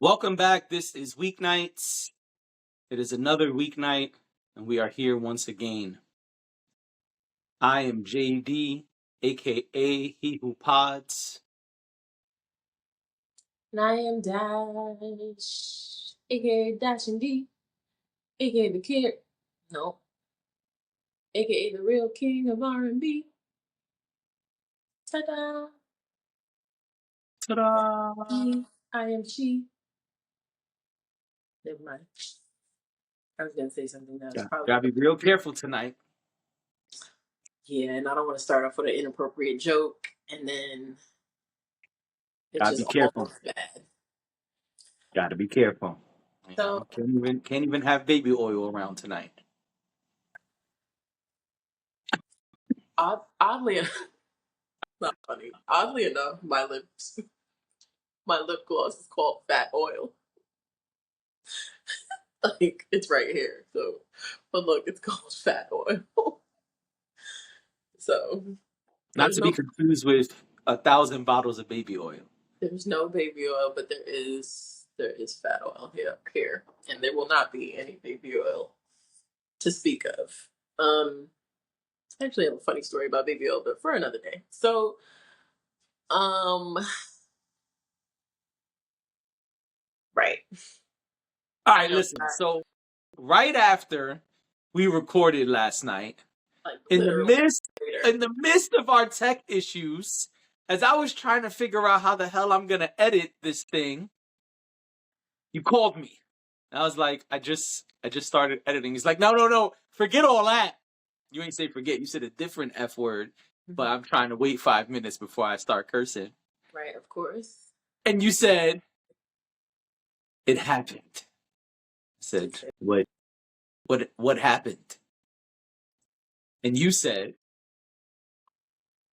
Welcome back. This is Weeknights. It is another weeknight, and we are here once again. I am JD, aka He Who Pods. And I am Dash, aka Dash and D, aka the kid, no, aka the real king of R&B. Ta-da! Ta-da! I am she. Never mind. I was gonna say something that was probably Gotta be real careful tonight. yeah, and I don't want to start off with an inappropriate joke, and then it's Gotta be just all careful. bad. Gotta be careful. So Can't even have baby oil around tonight. oddly, not funny. Oddly enough, my lip gloss is called Fat Oil. Like it's right here. So, but look, it's called Fat Oil. So Not there's to be no confused with 1,000 bottles of baby oil. there's no baby oil, but there is fat oil here, and there will not be any baby oil to speak of. I actually have a funny story about baby oil, but for another day. So, um, right, All I right, know listen. that, So, right after we recorded last night, like in the literally midst later. in the midst of our tech issues, as I was trying to figure out how the hell I'm gonna edit this thing, you called me. And I was like, I just started editing. He's like, no, forget all that. You ain't say forget. You said a different F word, but I'm trying to wait 5 minutes before I start cursing. Right, of course. And you said it happened. I said, what happened? And you said,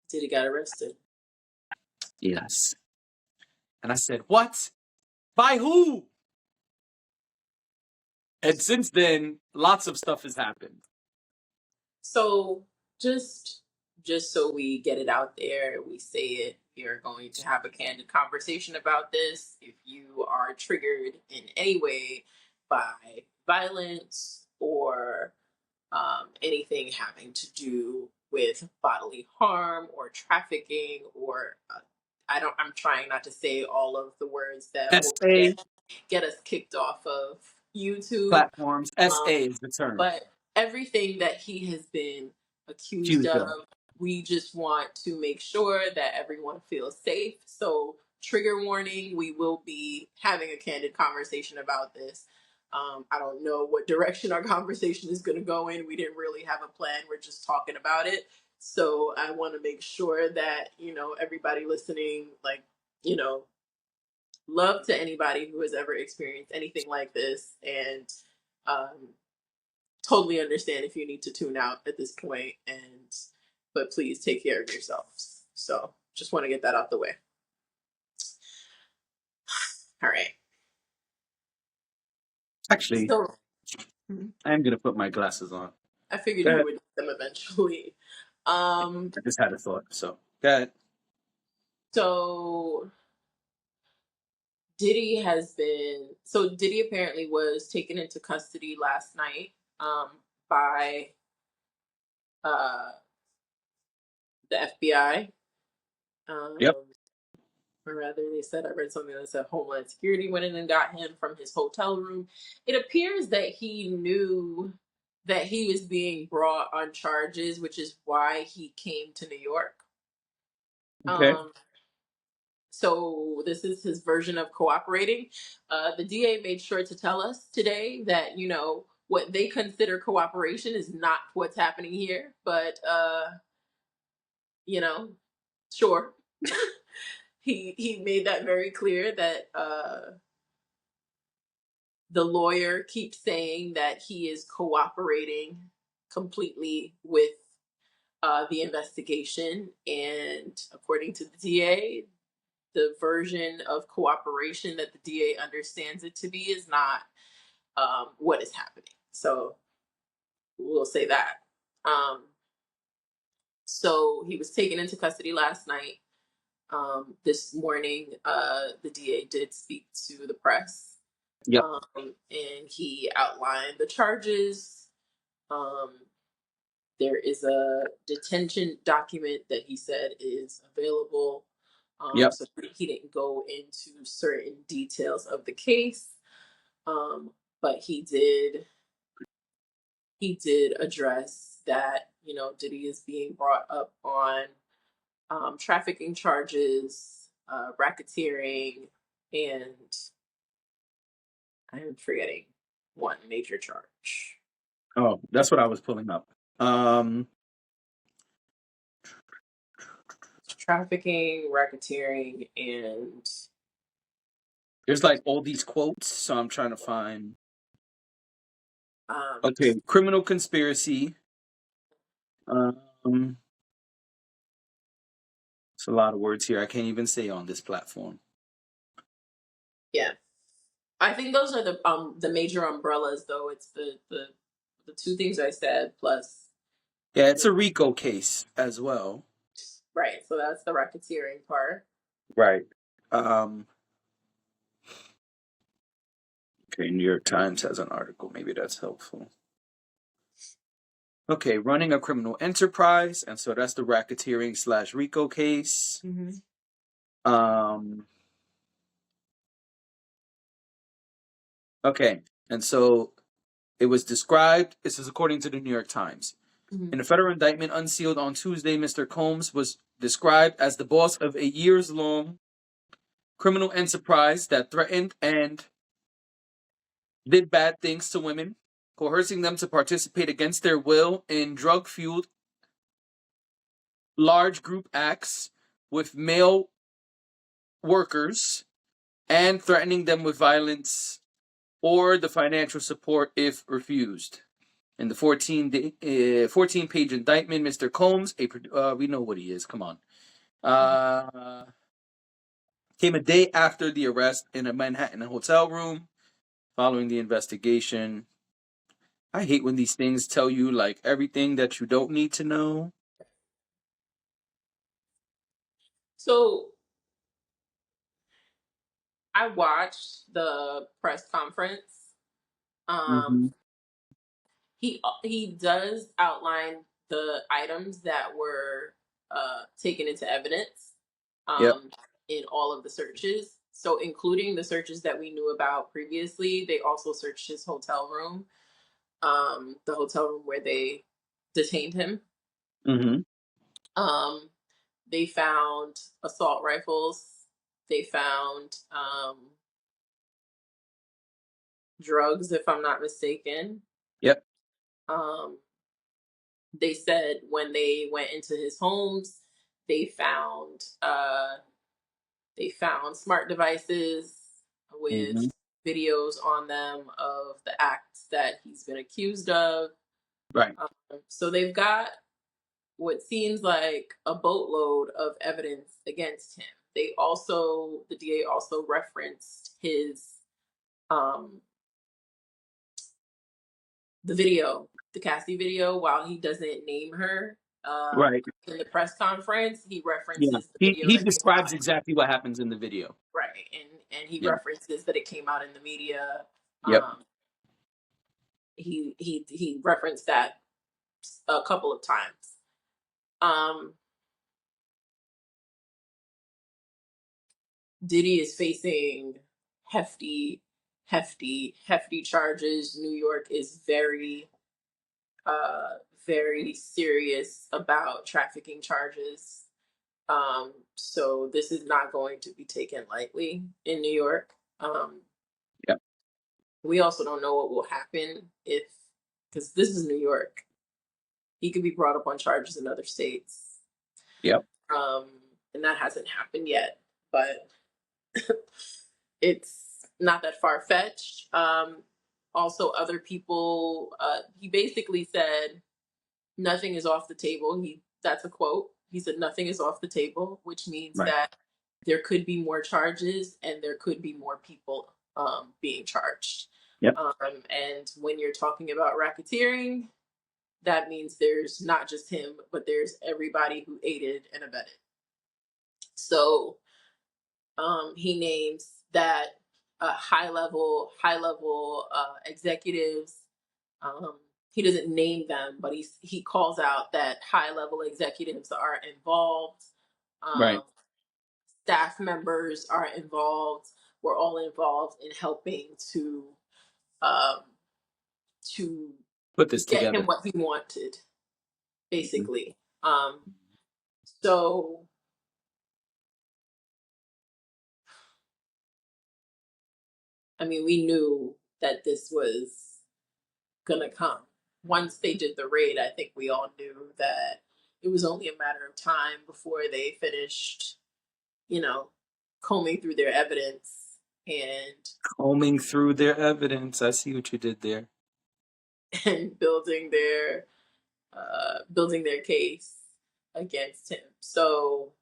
Diddy got arrested. yes. And I said, what? By who? And since then, lots of stuff has happened. So just so we get it out there, we say it. We are going to have a candid conversation about this. If you are triggered in any way by violence or anything having to do with bodily harm or trafficking or I'm trying not to say all of the words that will SA get us kicked off of YouTube. platforms. Um, SA is the term. but everything that he has been accused Accused of, of. we just want to make sure that everyone feels safe. So, trigger warning, we will be having a candid conversation about this. I don't know what direction our conversation is going to go in. We didn't really have a plan. We're just talking about it. So, I want to make sure that, everybody listening, love to anybody who has ever experienced anything like this. And, um, totally understand if you need to tune out at this point, but please take care of yourselves. So just want to get that out the way. All right. Actually, So I am going to put my glasses on. I figured Go you ahead. would need them eventually. Um, I just had a thought. So, go ahead. so Diddy apparently was taken into custody last night by uh, the FBI. Yep. Or rather, they said, I read something that said Homeland Security went in and got him from his hotel room. It appears that he knew that he was being brought on charges, which is why he came to New York. Okay. Um, so this is his version of cooperating. The DA made sure to tell us today that, what they consider cooperation is not what's happening here, but, you know, sure. He made that very clear that the lawyer keeps saying that he is cooperating completely with the investigation. And according to the DA, the version of cooperation that the DA understands it to be is not what is happening. So we'll say that. So he was taken into custody last night. This morning, the DA did speak to the press, Yep. and he outlined the charges. Um, there is a detention document that he said is available. Yep. So he didn't go into certain details of the case, but he did address that, Diddy is being brought up on trafficking charges, racketeering, and I'm forgetting one major charge. Oh, that's what I was pulling up. Trafficking, racketeering, and There's like all these quotes, so I'm trying to find. um, Okay, criminal conspiracy. Um, it's a lot of words here. I can't even say on this platform. yeah. I think those are the major umbrellas, though. It's the two things I said plus Yeah, it's the a RICO case as well. right. So that's the racketeering part. Right. Um, okay, New York Times has an article. Maybe that's helpful. Okay, running a criminal enterprise, and so that's the racketeering slash RICO case. Mm-hmm. Um, okay, and so it was described. This is according to the New York Times. Mm-hmm. In a federal indictment unsealed on Tuesday, Mr. Combs was described as the boss of a years-long criminal enterprise that threatened and did bad things to women, coercing them to participate against their will in drug-fueled large group acts with male workers and threatening them with violence or the financial support if refused. In the 14-page indictment, Mr. Combs, we know what he is, come on, came a day after the arrest in a Manhattan hotel room following the investigation. I hate when these things tell you like everything that you don't need to know. So I watched the press conference. Um, Mm-hmm. he does outline the items that were taken into evidence Yep. um, in all of the searches. So, including the searches that we knew about previously, they also searched his hotel room, the hotel room where they detained him. Mm-hmm. Um, they found assault rifles. They found drugs, if I'm not mistaken. Yep. Um, they said when they went into his homes, they found uh, they found smart devices with Mm-hmm. videos on them of the acts that he's been accused of. Right. So they've got what seems like a boatload of evidence against him. The DA also referenced his um, the video, the Cassie video, while he doesn't name her Right. in the press conference, he Yeah. references the video He that came out describes exactly what happens in the video. right, and he Yeah. references that it came out in the media. Yep. Um, he referenced that a couple of times. Um, Diddy is facing hefty, hefty charges. New York is uh, very serious about trafficking charges. So this is not going to be taken lightly in New York. Yep. We also don't know what will happen because this is New York. He could be brought up on charges in other states. Yep. Um, and that hasn't happened yet, but it's not that far fetched. Also, other people, he basically said, nothing is off the table. That's a quote. He said nothing is off the table, which means Right. that there could be more charges and there could be more people being charged. Yep. And when you're talking about racketeering, that means there's not just him, but there's everybody who aided and abetted. So he names that high level executives. Um, he doesn't name them, but he calls out that high level executives are involved. Right. Um, Staff members are involved. We're all involved in helping um, to Put this get him together. what he wanted, Mhm. basically. So I mean, we knew that this was gonna come. Once they did the raid, I think we all knew that it was only a matter of time before they finished, you know, combing through their evidence and Combing through their evidence. I see what you did there. and building their case against him. So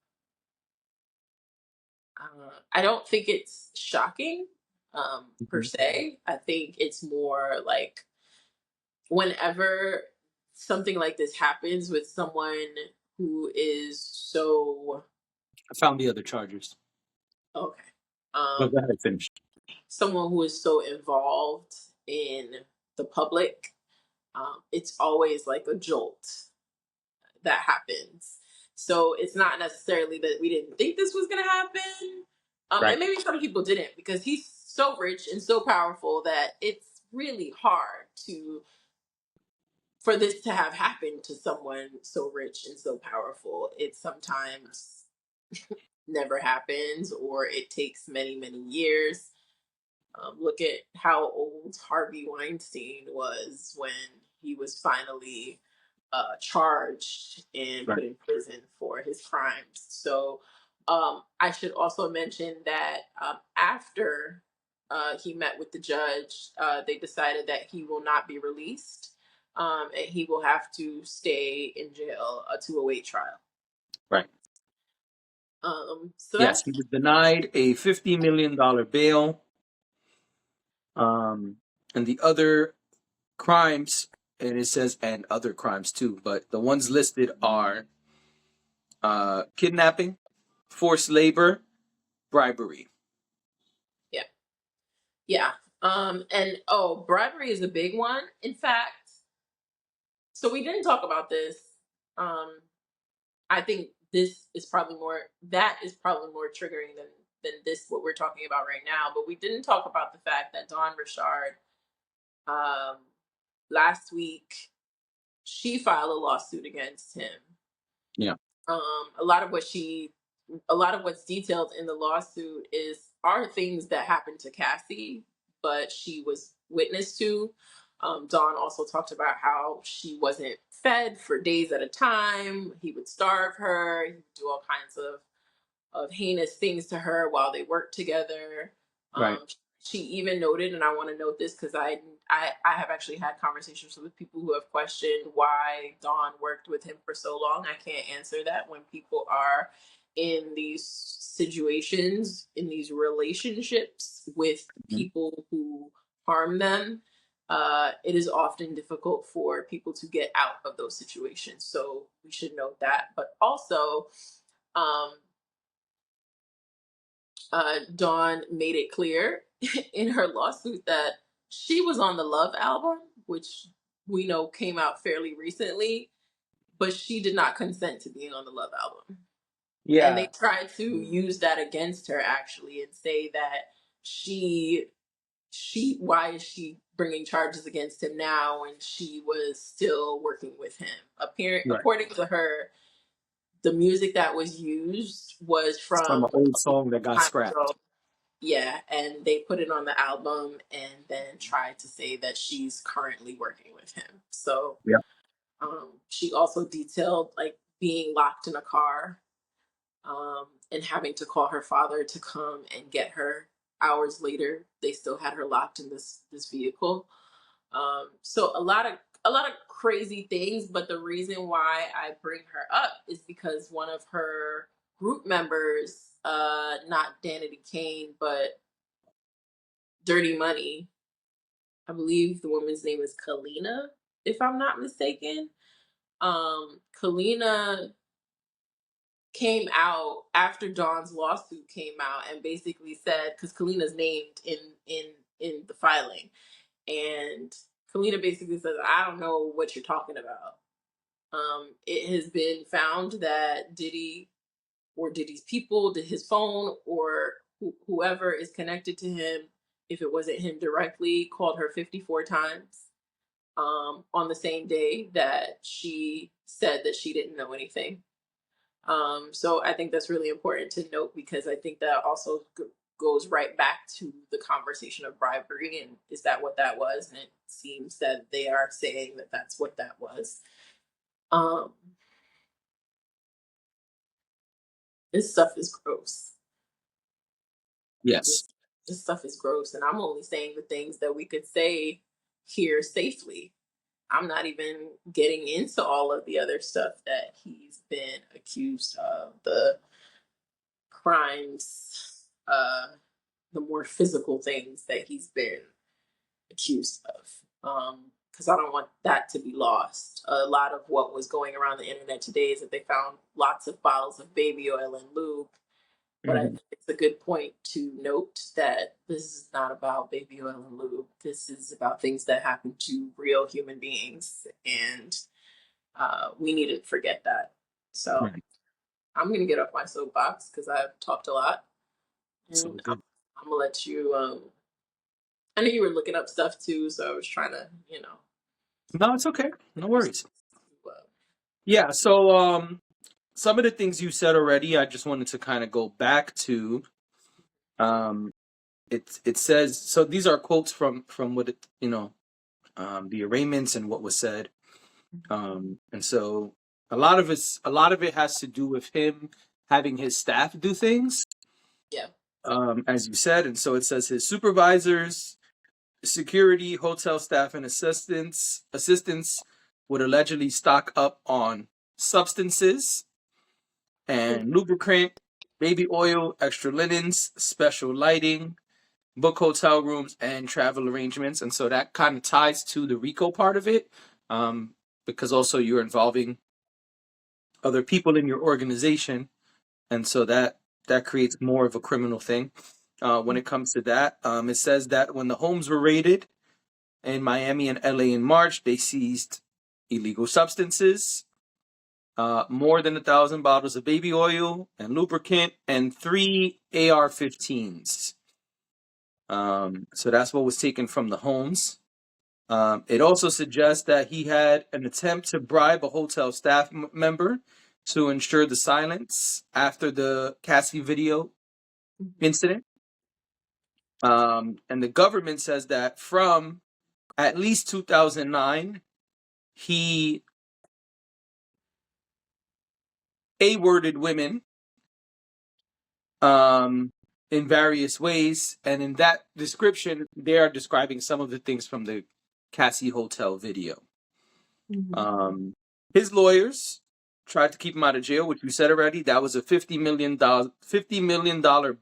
I don't think it's shocking per Mhm. se. I think it's more like whenever something like this happens with someone who is so I found the other chargers. okay, But um, go ahead, finish. someone who is so involved in the public, it's always like a jolt that happens. So it's not necessarily that we didn't think this was going to happen. And Right. maybe some people didn't because he's so rich and so powerful that it's really hard to for this to have happened to someone so rich and so powerful. It sometimes never happens or it takes many, many years. Look at how old Harvey Weinstein was when he was finally charged and Right. put in prison for his crimes. So I should also mention that after he met with the judge, they decided that he will not be released and he will have to stay in jail to await trial. Right. So Yes, that's he was denied a $50 million bail. Um, and the other crimes, and it says and other crimes too, but the ones listed are kidnapping, forced labor, bribery. yeah, yeah. And oh, bribery is a big one. In fact, so we didn't talk about this. Um, I think this is probably more that is probably more triggering than this what we're talking about right now. But we didn't talk about the fact that Dawn Richard um, last week she filed a lawsuit against him. Yeah. A lot of a lot of what's detailed in the lawsuit are things that happened to Cassie, but she was witness to. Dawn also talked about how she wasn't fed for days at a time. He would starve her. He would do all kinds of heinous things to her while they worked together. Right. She even noted, and I want to note this because I have actually had conversations with people who have questioned why Dawn worked with him for so long. I can't answer that when people are in these situations, in these relationships with Mhm. people who harm them. It is often difficult for people to get out of those situations. So we should note that. But also, um, Dawn made it clear in her lawsuit that she was on the Love album, which we know came out fairly recently, but she did not consent to being on the Love album. And they Yeah. tried to use that against her actually and say that she why is she bringing charges against him now when she was still working with him? Right. According to her, the music that was used was It's from from an old a long song that got time ago. scrapped. Yeah, and they put it on the album and then tried to say that she's currently working with him. So Yeah. she also detailed like being locked in a car and having to call her father to come and get her. Hours later, they still had her locked in this vehicle. So a lot of crazy things, but the reason why I bring her up is because one of her group members, not Danity Kane, but Dirty Money, I believe the woman's name is Kalina, if I'm not mistaken. Kalina came out after Dawn's lawsuit came out and basically said, because Kalina's named in the filing, and Kalina basically says, I don't know what you're talking about. It has been found that Diddy or Diddy's people, his phone, or whoever is connected to him, if it wasn't him directly, called her 54 times on the same day that she said that she didn't know anything. So I think that's really important to note, because I think that also goes right back to the conversation of bribery, and is that what that was? And it seems that they are saying that that's what that was. Um, this stuff is gross. Yes. This stuff is gross, and I'm only saying the things that we could say here safely. I'm not even getting into all of the other stuff that he's been accused of, the crimes, the more physical things that he's been accused of. Because I don't want that to be lost. A lot of what was going around the internet today is that they found lots of bottles of baby oil and lube. But I Mhm. think it's a good point to note that this is not about baby oil and lube. This is about things that happen to real human beings, and we need to forget that. So Right. I'm going to get off my soapbox because I've talked a lot, So and good. I'm gonna let you. I know you were looking up stuff too, so I was trying to, No, it's okay. No worries. uh, Yeah. So some of the things you said already, I just wanted to kind of go back to. Um, it says so. These are quotes from what it the arraignments and what was said. And so a lot of it has to do with him having his staff do things, yeah. as you said. And so it says his supervisors, security, hotel staff, and assistants would allegedly stock up on substances and lubricant, baby oil, extra linens, special lighting, book hotel rooms, and travel arrangements. And so that kind of ties to the RICO part of it, because also you're involving other people in your organization, and so that creates more of a criminal thing. When it comes to that, it says that when the homes were raided in Miami and LA in March, they seized illegal substances, more than 1,000 bottles of baby oil and lubricant, and 3 AR-15s. So that's what was taken from the homes. It also suggests that he had an attempt to bribe a hotel staff member to ensure the silence after the Cassie video incident. And the government says that from at least 2009, he A-worded women um, in various ways. And in that description, they are describing some of the things from the Cassie Hotel video. His lawyers tried to keep him out of jail, which you said already. That was a $50 million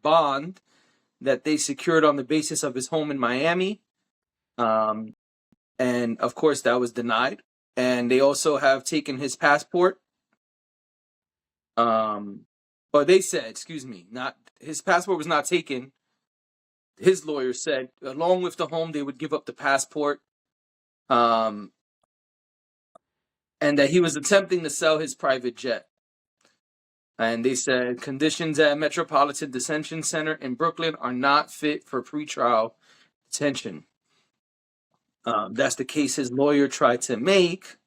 bond that they secured on the basis of his home in Miami. And of course, that was denied. And they also have taken his passport. Or they said, excuse me, not his passport was not taken. His lawyer said, along with the home, they would give up the passport. Um, and that he was attempting to sell his private jet. And they said conditions at Metropolitan Detention Center in Brooklyn are not fit for pretrial detention. That's the case his lawyer tried to make,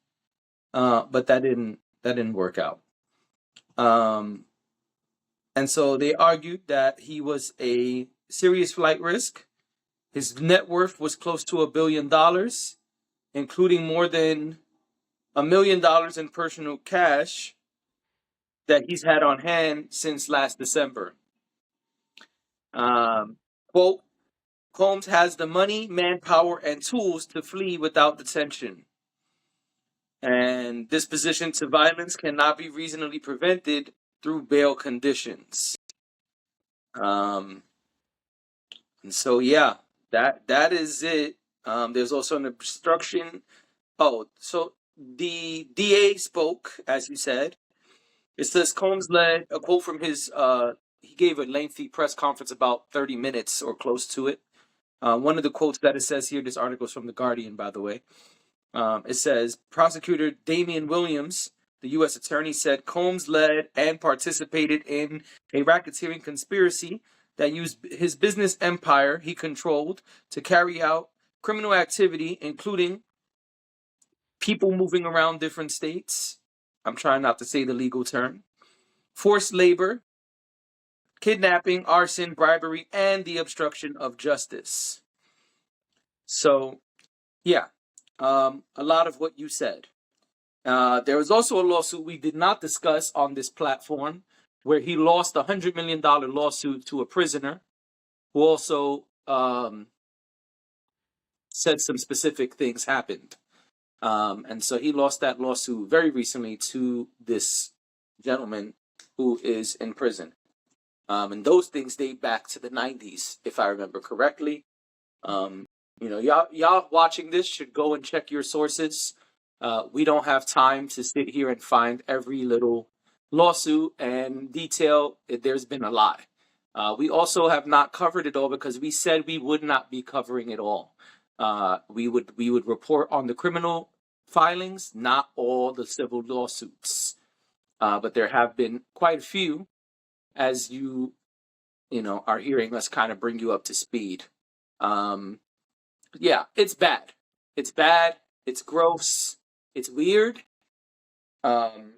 but that didn't work out. And so they argued that he was a serious flight risk. His net worth was close to $1 billion, including more than $1 million in personal cash that he's had on hand since last December. Quote, Combs has the money, manpower, and tools to flee without detention. And disposition to violence cannot be reasonably prevented through bail conditions. Um, and so, yeah, that is it. There's also an obstruction. Oh, so the DA spoke, as you said. It says Combs led a quote from his. He gave a lengthy press conference, about 30 minutes or close to it. One of the quotes that it says here, this article is from The Guardian, by the way. It says prosecutor Damian Williams, the U.S. attorney, said Combs led and participated in a racketeering conspiracy that used his business empire he controlled to carry out criminal activity, including people moving around different states. I'm trying not to say the legal term. Forced labor, kidnapping, arson, bribery, and the obstruction of justice. So, yeah, a lot of what you said. There was also a lawsuit we did not discuss on this platform where he lost a $100 million lawsuit to a prisoner who also said some specific things happened. And so he lost that lawsuit very recently to this gentleman who is in prison. And those things date back to the 90s, if I remember correctly. Y'all watching this should go and check your sources. We don't have time to sit here and find every little lawsuit and detail. There's been a lot. We also have not covered it all because we said we would not be covering it all. We would report on the criminal filings, not all the civil lawsuits. But there have been quite a few, as you are hearing us kind of bring you up to speed. Yeah, it's bad. It's bad. It's gross. It's weird. Even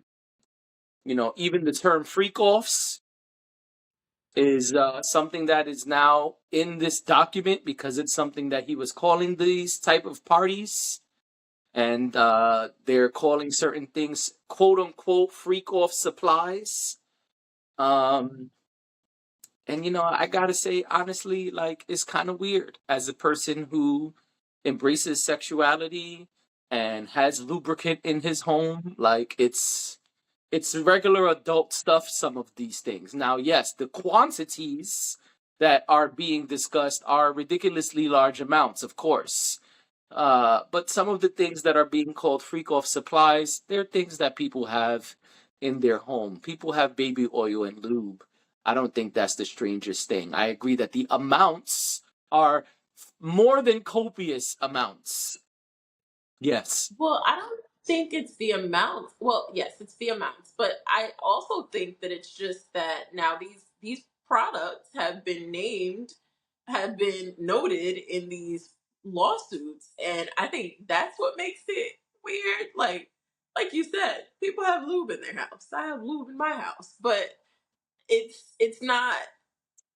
the term freak offs is something that is now in this document because it's something that he was calling these type of parties. And they're calling certain things, quote unquote, freak off supplies. And I gotta say, honestly, like, it's kind of weird as a person who embraces sexuality and has lubricant in his home. Like, it's regular adult stuff, some of these things. Now, yes, the quantities that are being discussed are ridiculously large amounts, of course. But some of the things that are being called freak off supplies, they're things that people have in their home. People have baby oil and lube. I don't think that's the strangest thing. I agree that the amounts are more than copious amounts. Yes. Well, I don't think it's the amount. Well, yes, it's the amounts, but I also think that it's just that now these products have been named, have been noted in these lawsuits, and I think that's what makes it weird. Like you said, people have lube in their house. I have lube in my house, but it's not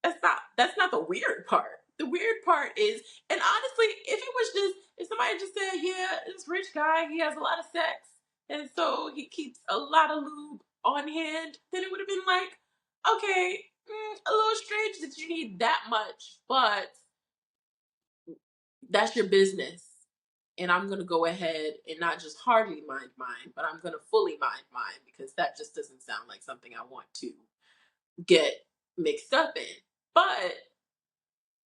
that's not the weird part. The weird part is, and honestly, if it was just if somebody just said, yeah, this rich guy, he has a lot of sex, and so he keeps a lot of lube on hand, then it would have been like, okay, a little strange that you need that much, but that's your business. And I'm gonna go ahead and not just hardly mind mine, but I'm gonna fully mind mine because that just doesn't sound like something I want to get mixed up in. But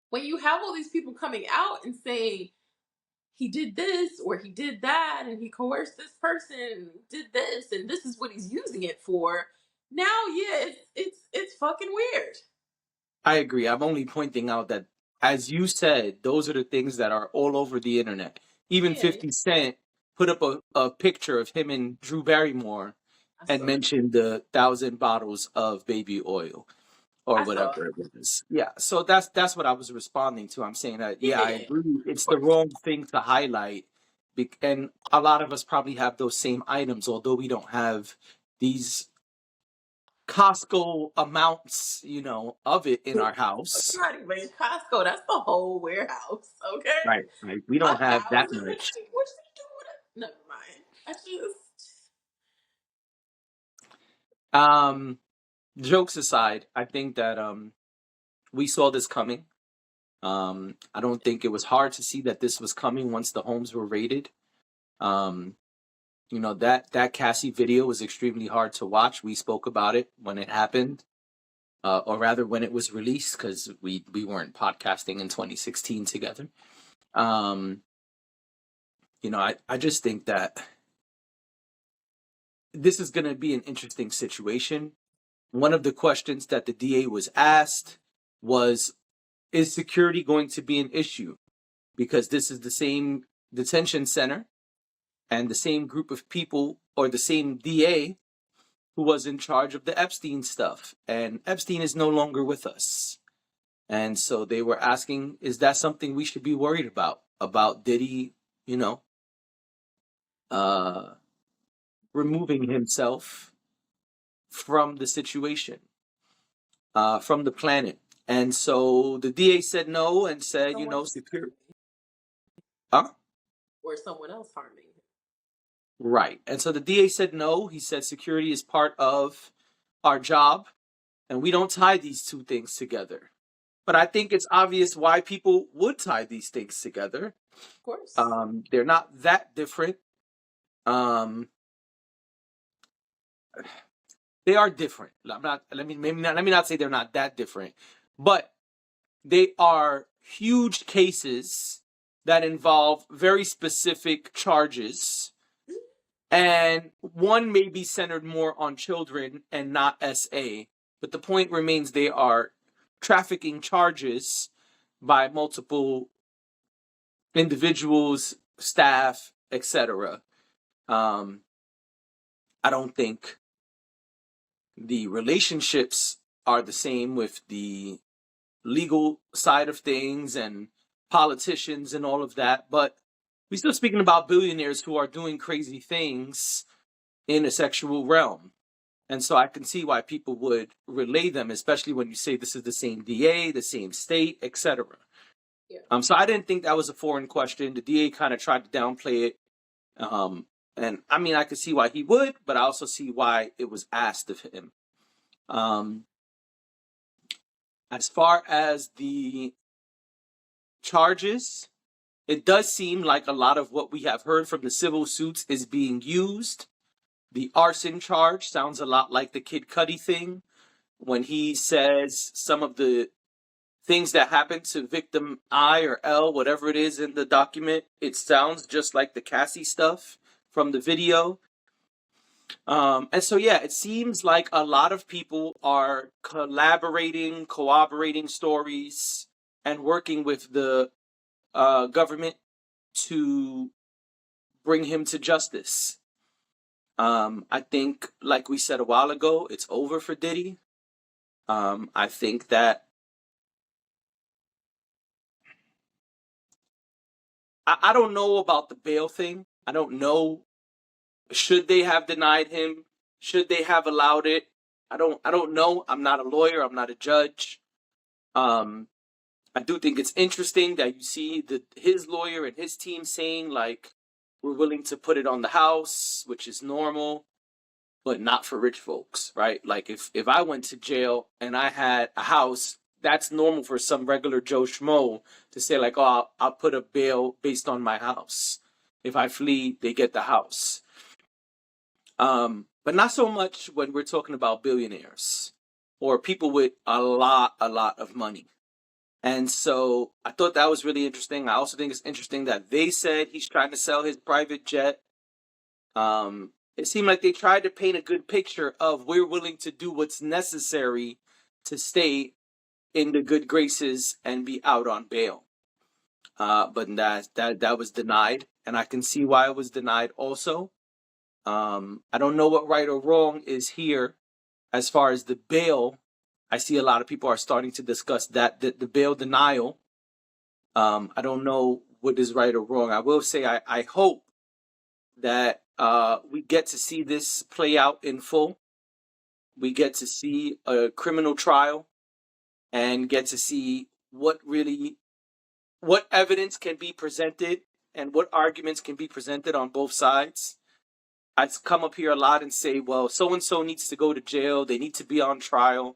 when you have all these people coming out and saying he did this or he did that and he coerced this person and did this and this is what he's using it for, now yeah, it's fucking weird. I agree. I'm only pointing out that, as you said, those are the things that are all over the internet. Even Yeah, 50 Cent put up a picture of him and Drew Barrymore I and saw it. mentioned the 1,000 bottles of baby oil or I saw whatever it was. Yeah, so that's what I was responding to. I'm saying that, yeah, I it. Yeah, agree. of It's the course. wrong thing to highlight. And a lot of us probably have those same items, although we don't have these Costco amounts, of it in our It's house. not even Costco. That's the whole warehouse. Okay, Right, right. We a don't have that thousand. much. What you do with it? Never mind. I just Um, Jokes aside, I think that we saw this coming. I don't think it was hard to see that this was coming once the homes were raided. Um, that Cassie video was extremely hard to watch. We spoke about it when it happened, or rather when it was released, because we weren't podcasting in 2016 together. I just think that this is going to be an interesting situation. One of the questions that the DA was asked was, is security going to be an issue? Because this is the same detention center and the same group of people, or the same DA who was in charge of the Epstein stuff. And Epstein is no longer with us. And so they were asking, is that something we should be worried about Diddy, you know, removing himself from the situation, from the planet? And so the DA said no and said, you know, security. Huh? Or someone else harming him. Right. And so the DA said no. He said security is part of our job, and we don't tie these two things together. But I think it's obvious why people would tie these things together. Of course. They're not that different. They are different. Let me not say they're not that different, but they are huge cases that involve very specific charges, and one may be centered more on children and not SA. But the point remains, they are trafficking charges by multiple individuals, staff, etc. I don't think the relationships are the same with the legal side of things and politicians and all of that, but we're still speaking about billionaires who are doing crazy things in a sexual realm. And so I can see why people would relay them, especially when you say this is the same DA, the same state, etc. Yeah. So I didn't think that was a foreign question. The DA kind of tried to downplay it. And I mean, I could see why he would, but I also see why it was asked of him. As far as the charges, it does seem like a lot of what we have heard from the civil suits is being used. The arson charge sounds a lot like the Kid Cudi thing, when he says some of the things that happened to victim I or L, whatever it is in the document. It sounds just like the Cassie stuff from the video. And so, yeah, it seems like a lot of people are collaborating, corroborating stories, and working with the government to bring him to justice. I think, like we said a while ago, it's over for Diddy. I think that I don't know about the bail thing. I don't know. Should they have denied him? Should they have allowed it? I don't know. I'm not a lawyer. I'm not a judge. I do think it's interesting that you see his lawyer and his team saying, like, we're willing to put it on the house, which is normal, but not for rich folks, right? Like, if I went to jail and I had a house, that's normal for some regular Joe Schmo to say, like, oh, I'll put a bail based on my house. If I flee, they get the house. But not so much when we're talking about billionaires or people with a lot of money. And so I thought that was really interesting. I also think it's interesting that they said he's trying to sell his private jet. It seemed like they tried to paint a good picture of, we're willing to do what's necessary to stay in the good graces and be out on bail. But that was denied, and I can see why it was denied also. I don't know what right or wrong is here as far as the bail. I see a lot of people are starting to discuss that the bail denial. I don't know what is right or wrong. I will say I hope that we get to see this play out in full. We get to see a criminal trial and get to see what evidence can be presented and what arguments can be presented on both sides. I come up here a lot and say, well, so-and-so needs to go to jail. They need to be on trial.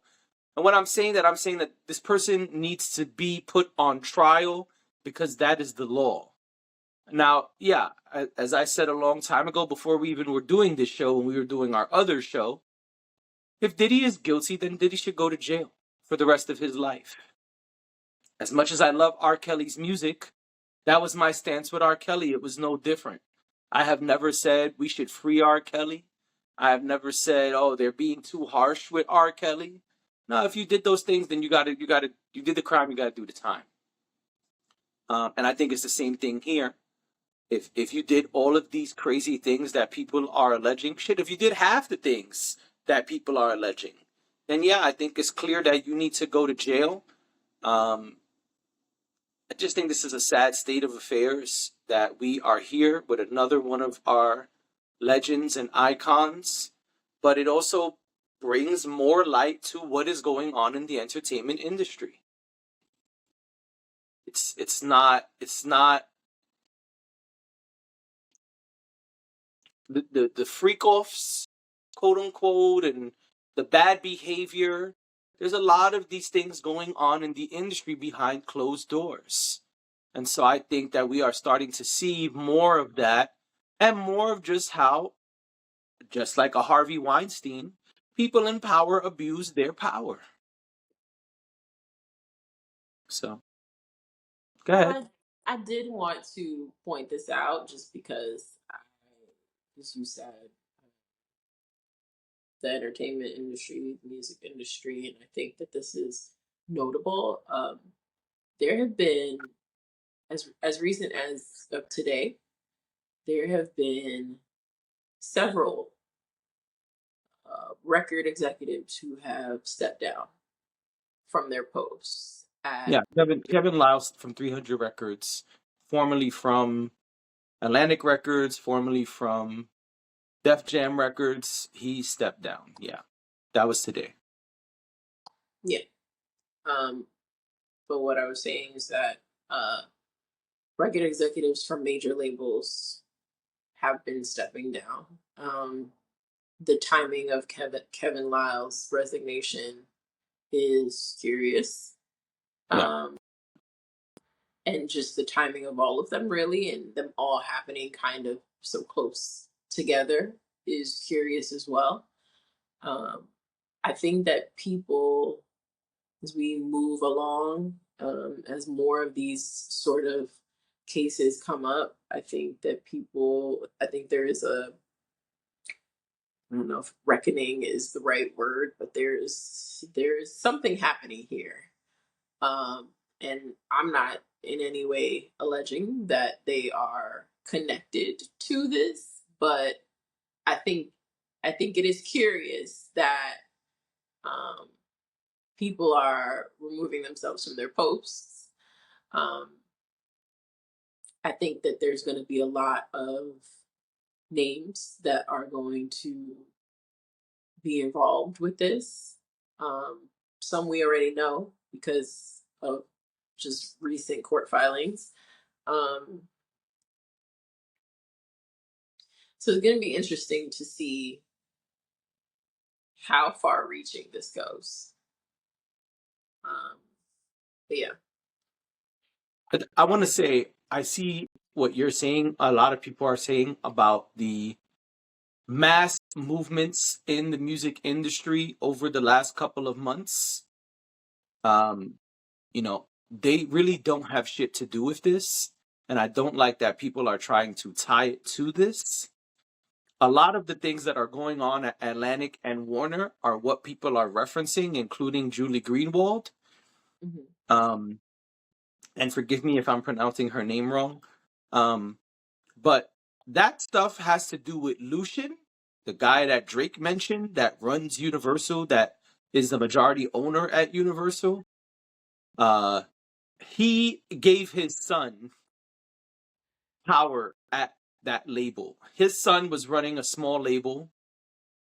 And when I'm saying that this person needs to be put on trial because that is the law. Now, yeah, as I said a long time ago, before we even were doing this show, when we were doing our other show, if Diddy is guilty, then Diddy should go to jail for the rest of his life. As much as I love R. Kelly's music, that was my stance with R. Kelly. It was no different. I have never said we should free R. Kelly. I have never said, oh, they're being too harsh with R. Kelly. No, if you did those things, then you did the crime, you gotta do the time. And I think it's the same thing here. If you did all of these crazy things that people are alleging, shit, if you did half the things that people are alleging, then yeah, I think it's clear that you need to go to jail. I just think this is a sad state of affairs that we are here with another one of our legends and icons, but it also brings more light to what is going on in the entertainment industry. It's not the freak offs, quote unquote, and the bad behavior. There's a lot of these things going on in the industry behind closed doors. And so I think that we are starting to see more of that and more of just how, just like a Harvey Weinstein, people in power abuse their power. So, go ahead. I did want to point this out just because, as you said, the entertainment industry, the music industry, and I think that this is notable. There have been, as recent as of today, there have been several record executives who have stepped down from their posts. Yeah, Kevin Lyles from 300 Records, formerly from Atlantic Records, formerly from Def Jam Records, he stepped down. Yeah, that was today. Yeah. But what I was saying is that record executives from major labels have been stepping down. The timing of Kevin Lyle's resignation is curious. Yeah. And just the timing of all of them, really, and them all happening kind of so close together is curious as well. I think that people, as we move along, as more of these sort of cases come up, I think there is I don't know if reckoning is the right word, but there's something happening here. And I'm not in any way alleging that they are connected to this, but I think it is curious that people are removing themselves from their posts. I think that there's going to be a lot of names that are going to be involved with this. Some we already know because of just recent court filings. So it's going to be interesting to see how far reaching this goes. But yeah. I want to say, I see what you're saying. A lot of people are saying about the mass movements in the music industry over the last couple of months. They really don't have shit to do with this. And I don't like that people are trying to tie it to this. A lot of the things that are going on at Atlantic and Warner are what people are referencing, including Julie Greenwald. Mm-hmm. And forgive me if I'm pronouncing her name wrong. But that stuff has to do with Lucian, the guy that Drake mentioned that runs Universal, that is the majority owner at Universal. He gave his son power at that label. His son was running a small label,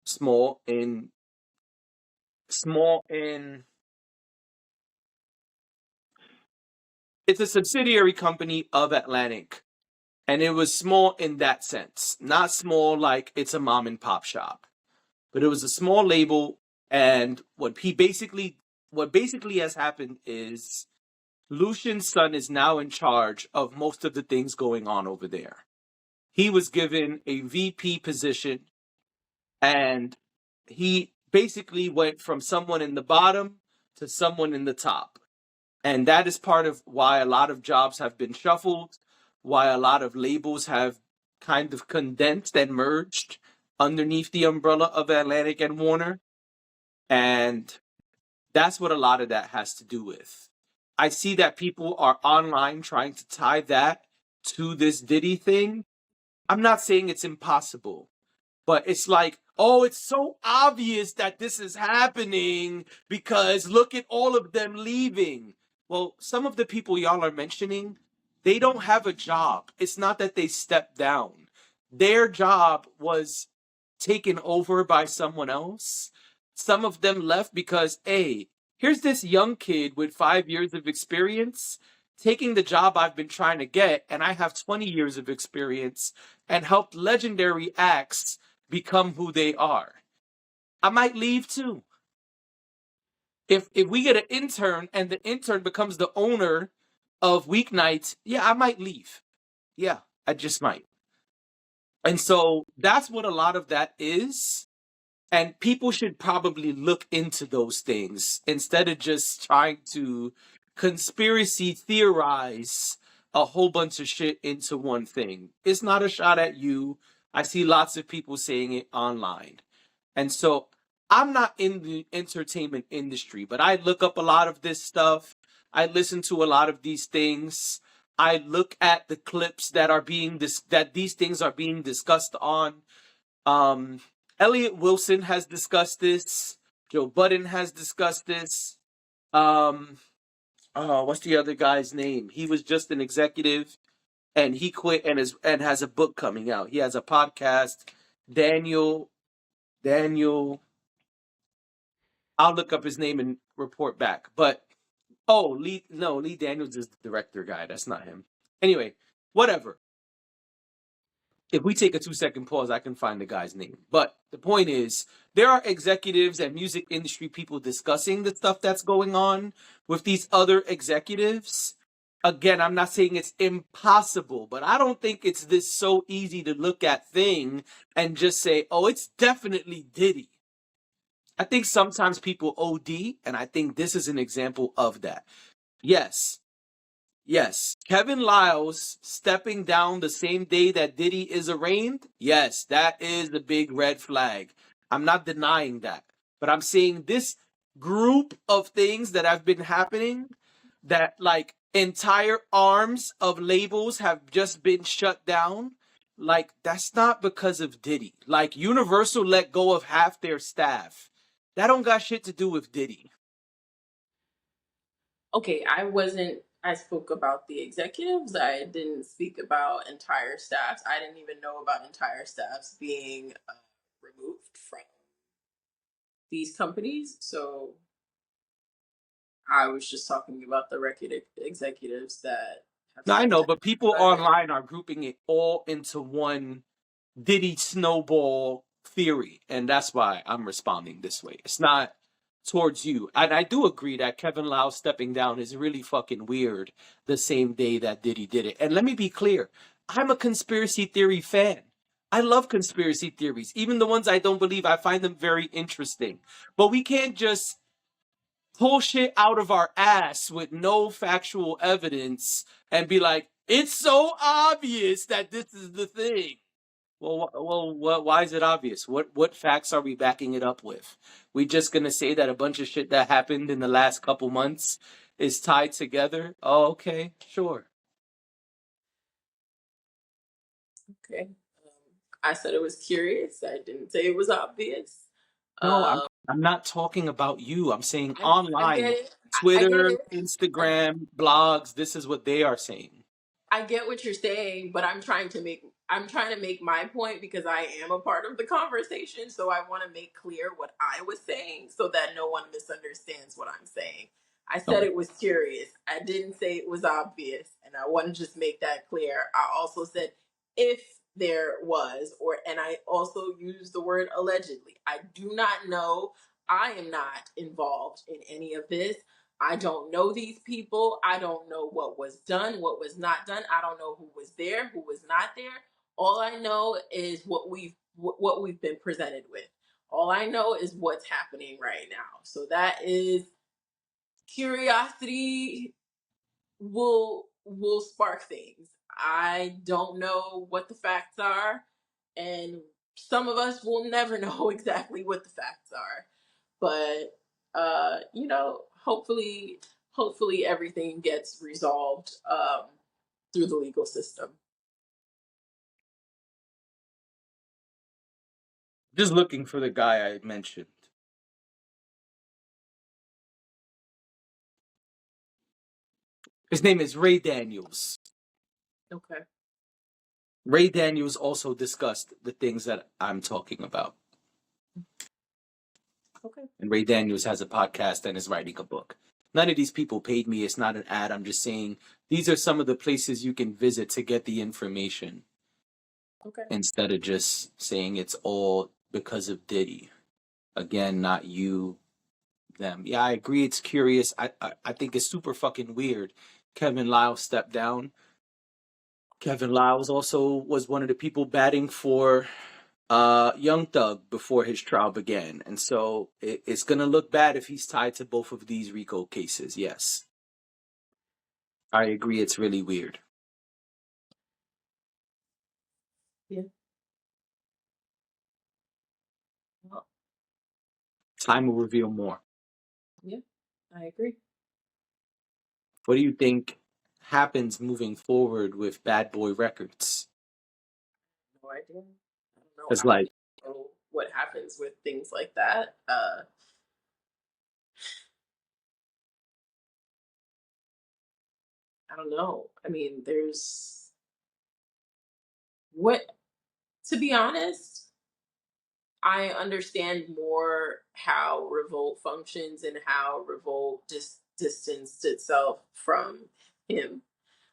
small in it's a subsidiary company of Atlantic. And it was small in that sense, not small like it's a mom and pop shop, but it was a small label. And what basically has happened is Lucian's son is now in charge of most of the things going on over there. He was given a VP position, and he basically went from someone in the bottom to someone in the top. And that is part of why a lot of jobs have been shuffled, why a lot of labels have kind of condensed and merged. underneath the umbrella of Atlantic and Warner. And that's what a lot of that has to do with. I see that people are online trying to tie that to this Diddy thing. I'm not saying it's impossible, but it's like, oh, it's so obvious that this is happening because look at all of them leaving. Well, some of the people y'all are mentioning, they don't have a job. It's not that they stepped down. Their job was taken over by someone else. Some of them left because, hey, here's this young kid with 5 years of experience taking the job I've been trying to get, and I have 20 years of experience and helped legendary acts become who they are. I might leave too. If we get an intern and the intern becomes the owner of weeknights, yeah, I might leave. Yeah, I just might. And so that's what a lot of that is. And people should probably look into those things instead of just trying to conspiracy theorize a whole bunch of shit into one thing. It's not a shot at you. I see lots of people saying it online. And so I'm not in the entertainment industry, but I look up a lot of this stuff. I listen to a lot of these things. I look at the clips that are being that these things are being discussed on. Um, Elliot Wilson has discussed this. Joe Budden has discussed this. Um, what's the other guy's name? He was just an executive, and he quit and has a book coming out. He has a podcast. Daniel. I'll look up his name and report back. But Lee Daniels is the director guy. That's not him. Anyway, whatever. If we take a 2-second pause, I can find the guy's name. But the point is, there are executives and music industry people discussing the stuff that's going on with these other executives. Again, I'm not saying it's impossible, but I don't think it's this so easy to look at thing and just say, oh, it's definitely Diddy. I think sometimes people OD, and I think this is an example of that. Yes, Kevin Lyles stepping down the same day that Diddy is arraigned. Yes, that is a big red flag. I'm not denying that. But I'm saying this group of things that have been happening, that like entire arms of labels have just been shut down, like that's not because of Diddy. Like Universal let go of half their staff. That don't got shit to do with Diddy. Okay, I spoke about the executives. I didn't speak about entire staffs. I didn't even know about entire staffs being removed from these companies. So I was just talking about the record executives that have I stepped know, down. but people But online are grouping it all into one Diddy snowball theory, and that's why I'm responding this way. It's not towards you. And I do agree that Kevin Lau stepping down is really fucking weird the same day that Diddy did it. And let me be clear, I'm a conspiracy theory fan. I love conspiracy theories. Even the ones I don't believe, I find them very interesting. But we can't just pull shit out of our ass with no factual evidence and be like, it's so obvious that this is the thing. Why is it obvious? What facts are we backing it up with? We just gonna say that a bunch of shit that happened in the last couple months is tied together? Oh, okay, sure. okay, I said it was curious. I didn't say it was obvious. No, I'm Um, I'm not talking about you. I'm saying I get online, it. I get Twitter, it. I, Instagram, blogs. This is what they are saying. I get what you're saying, but I'm trying to make my point because I am a part of the conversation, so I want to make clear what I was saying so that no one misunderstands what I'm saying. I said Okay. it was curious. I didn't say it was obvious, and I want to just make that clear. I also said if there was, or and I also used the word allegedly. I do not know. I am not involved in any of this. I don't know these people. I don't know what was done, what was not done. I don't know who was there, who was not there. All I know is what we've been presented with. All I know is what's happening right now. So that is curiosity will spark things. I don't know what the facts are, and some of us will never know exactly what the facts are, but hopefully everything gets resolved through the legal system. Just looking for the guy I mentioned. His name is Ray Daniels. Okay. Ray Daniels also discussed the things that I'm talking about. Okay. And Ray Daniels has a podcast and is writing a book. None of these people paid me. It's not an ad. I'm just saying these are some of the places you can visit to get the information Okay. instead of just saying it's all because of Diddy. Again, not you, them. Yeah, I agree. It's curious. I think it's super fucking weird. Kevin Lyles stepped down. Kevin Lyles also was one of the people batting for Young Thug before his trial began. And so it's going to look bad if he's tied to both of these RICO cases. Yes. I agree. It's really weird. Yeah. Well, Time will reveal more. yeah. I agree. What do you think happens moving forward with Bad Boy Records? No idea. I don't know. It's like, Know what happens with things like that. I don't know. I mean, there's what to be honest, I understand more how Revolt functions and how Revolt distanced itself from him.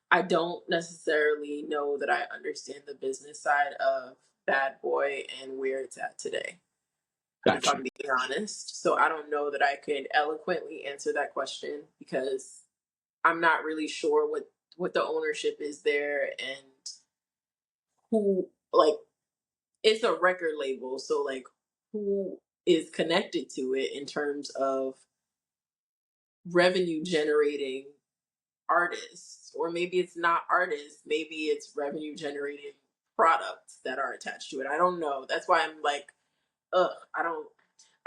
I don't necessarily know that I understand the business side of Bad Boy and where it's at today, if got I'm you. being honest. So I don't know that I could eloquently answer that question because I'm not really sure what the ownership is there and who like it's a record label, so like who is connected to it in terms of revenue generating artists, or maybe it's not artists, maybe it's revenue generating products that are attached to it. I don't know. That's why I'm like, ugh, I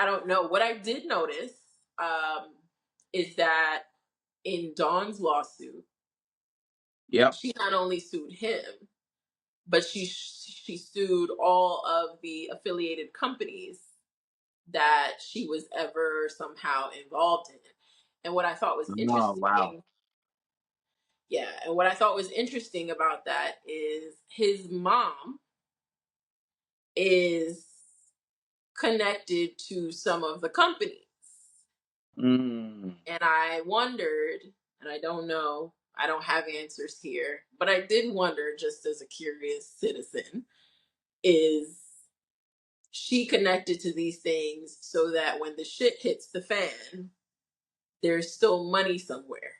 don't know. What I did notice um is that in Dawn's lawsuit, Yep. she not only sued him, but she sued all of the affiliated companies that she was ever somehow involved in. And what I thought was Oh, wow. interesting, yeah, and what I thought was interesting about that is his mom is connected to some of the companies. Mm, And I wondered, and I don't know, I don't have answers here, but I did wonder, just as a curious citizen, is she connected to these things so that when the shit hits the fan, there's still money somewhere?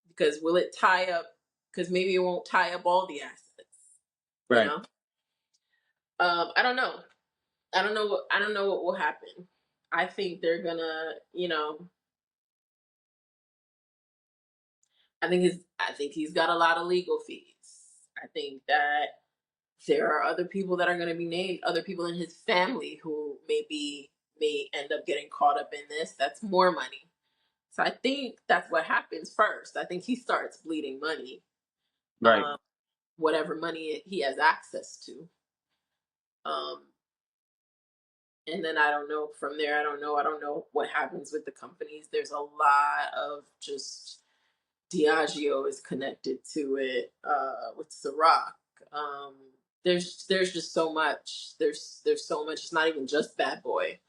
Because will it tie up? Because maybe it won't tie up all the assets. You right. know, I don't know. I don't know what will happen. I think they're gonna, I think he's got a lot of legal fees. I think that there are other people that are going to be named, other people in his family who may end up getting caught up in this. That's more money. So I think that's what happens first. I think he starts bleeding money, Right. um, whatever money he has access to. Um, and then I don't know from there. I don't know. I don't know what happens with the companies. There's a lot of just Diageo is connected to it with Ciroc. Um, there's just so much. There's so much. It's not even just Bad Boy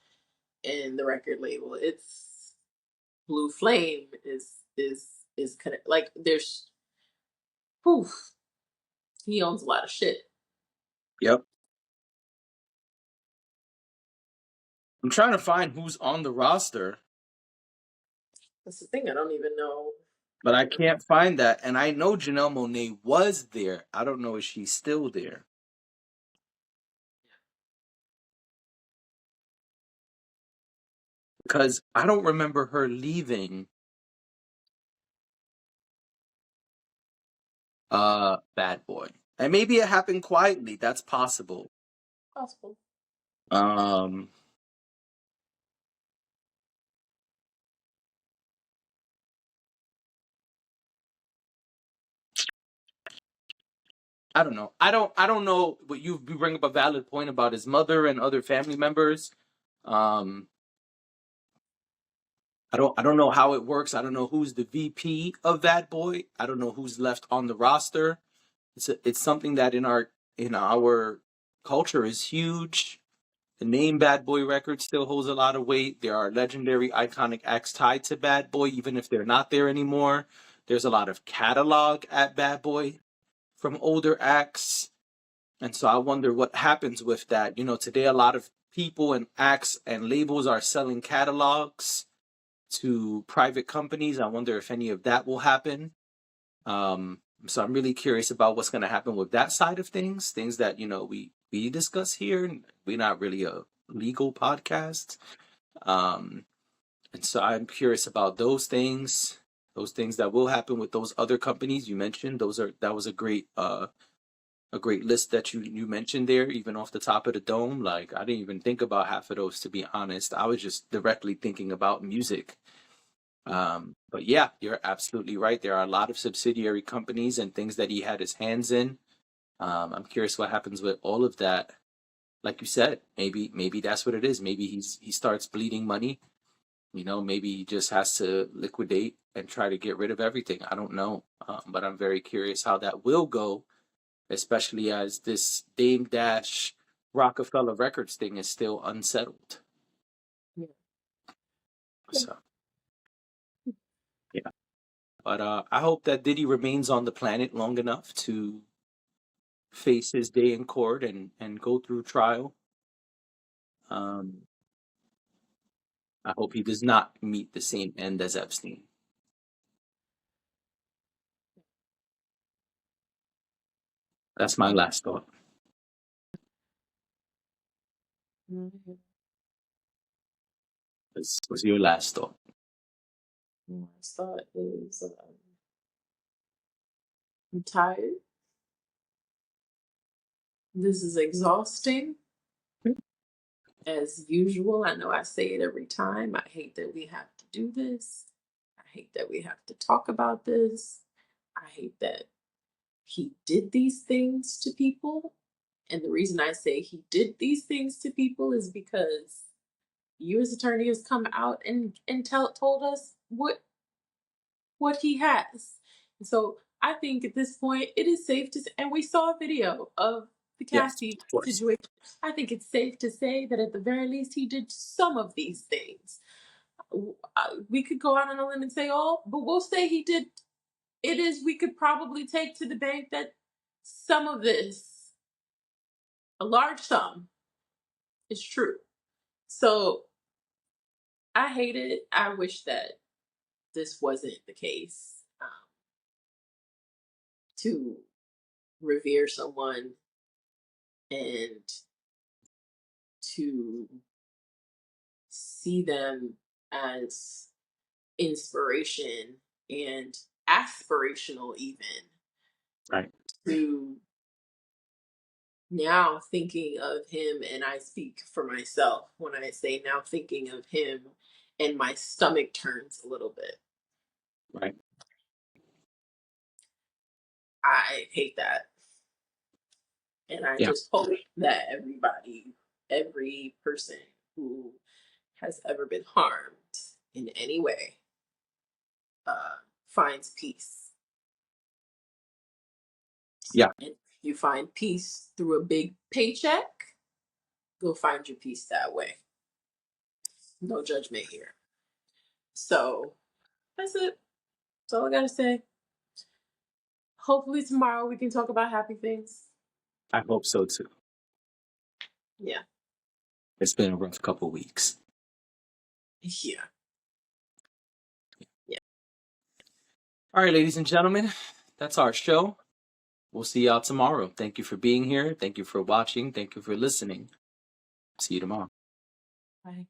in the record label. It's Blue Flame is connect. Like there's, whew, he owns a lot of shit. Yep. I'm trying to find who's on the roster, That's the thing. I don't even know. but I can't find that. And I know Janelle Monáe was there. I don't know if she's still there because I don't remember her leaving Bad Boy. And maybe it happened quietly. That's possible. Possible. Um, I don't know. I don't know. But you bring up a valid point about his mother and other family members. Um, I don't know how it works. I don't know who's the VP of Bad Boy. I don't know who's left on the roster. It's something that in our culture is huge. The name Bad Boy Records still holds a lot of weight. There are legendary, iconic acts tied to Bad Boy, even if they're not there anymore. There's a lot of catalog at Bad Boy from older acts. And so I wonder what happens with that. You know, today a lot of people and acts and labels are selling catalogs to private companies. I wonder if any of that will happen. So I'm really curious about what's going to happen with that side of things that, you know, we discuss here. We're not really a legal podcast. And so I'm curious about those things that will happen with those other companies you mentioned. That was a great list that you mentioned there, even off the top of the dome. Like, I didn't even think about half of those, to be honest. I was just directly thinking about music. But yeah, you're absolutely right. There are a lot of subsidiary companies and things that he had his hands in. I'm curious what happens with all of that. Like you said, maybe that's what it is. Maybe he starts bleeding money. You know, maybe he just has to liquidate and try to get rid of everything. I don't know, but I'm very curious how that will go, especially as this Dame Dash Rockefeller Records thing is still unsettled. Yeah. So yeah, but I hope that Diddy remains on the planet long enough to face his day in court and go through trial. Um, I hope he does not meet the same end as Epstein. That's my last thought. Mhm. This was your last thought. My thought is I'm tired. This is exhausting as usual. I know I say it every time. I hate that we have to do this. I hate that we have to talk about this. I hate that he did these things to people. And the reason I say he did these things to people is because U.S. attorney has come out and told us what he has. And so I think at this point it is safe to say, and we saw a video of the Yes, Cassie of course. situation. I think it's safe to say that at the very least he did some of these things. We could go out on a limb and say, oh, but we'll say he did. It is, we could probably take to the bank that some of this, a large sum, is true. So I hate it. I wish that this wasn't the case. To revere someone and to see them as inspiration and aspirational, even Right. to now thinking of him, and I speak for myself when I say now thinking of him, and my stomach turns a little bit. Right. I hate that. And I Yeah. just hope that every person who has ever been harmed in any way finds peace. Yeah. And if you find peace through a big paycheck, go find your peace that way. No judgment here. So that's it. That's all I gotta say. Hopefully tomorrow we can talk about happy things. I hope so too. Yeah. It's been a rough couple weeks. Yeah. Yeah. All right, ladies and gentlemen, that's our show. We'll see y'all tomorrow. Thank you for being here. Thank you for watching. Thank you for listening. See you tomorrow. Bye.